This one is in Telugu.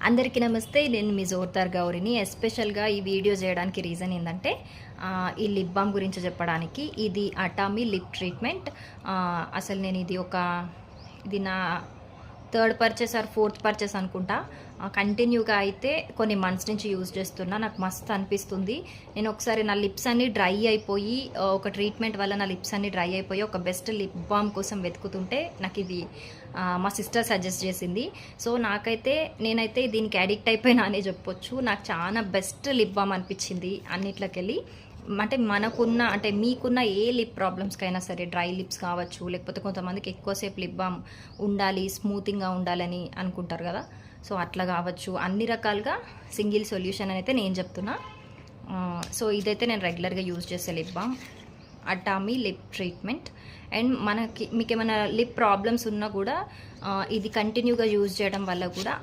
అందరికీ నమస్తే. నేను మీ జోర్దార్ గౌరిని. ఎస్పెషల్గా ఈ వీడియో చేయడానికి రీజన్ ఏంటంటే ఈ లిప్ బామ్ గురించి చెప్పడానికి. ఇది అటామీ లిప్ ట్రీట్మెంట్. అసలు నేను ఇది నా third purchase or fourth purchase అనుకుంటా. కంటిన్యూగా అయితే కొన్ని మంత్స్ నుంచి యూజ్ చేస్తున్నా. నాకు మస్తు అనిపిస్తుంది. నేను ఒకసారి నా లిప్స్ అన్నీ డ్రై అయిపోయి ఒక ట్రీట్మెంట్ వల్ల నా లిప్స్ అన్నీ డ్రై అయిపోయి ఒక బెస్ట్ లిప్ బామ్ కోసం వెతుకుతుంటే నాకు ఇది మా సిస్టర్ సజెస్ట్ చేసింది. సో నేనైతే దీనికి అడిక్ట్ అయిపోయినా అనే చెప్పొచ్చు. నాకు చాలా బెస్ట్ లిప్ బామ్ అనిపించింది అన్నిట్లకెళ్ళి. అంటే మీకున్న ఏ లిప్ ప్రాబ్లమ్స్కైనా సరే, డ్రై లిప్స్ కావచ్చు, లేకపోతే కొంతమందికి ఎక్కువసేపు లిప్ బామ్ ఉండాలి, స్మూతింగ్గా ఉండాలని అనుకుంటారు కదా. సో అట్లా కావచ్చు, అన్ని రకాలుగా సింగిల్ సొల్యూషన్ అని అయితే నేను చెప్తున్నా. సో ఇదైతే నేను రెగ్యులర్గా యూజ్ చేసే lip balm, Atomy lip treatment. And మీకు ఏమైనా లిప్ ప్రాబ్లమ్స్ ఉన్నా కూడా ఇది కంటిన్యూగా యూజ్ చేయడం వల్ల కూడా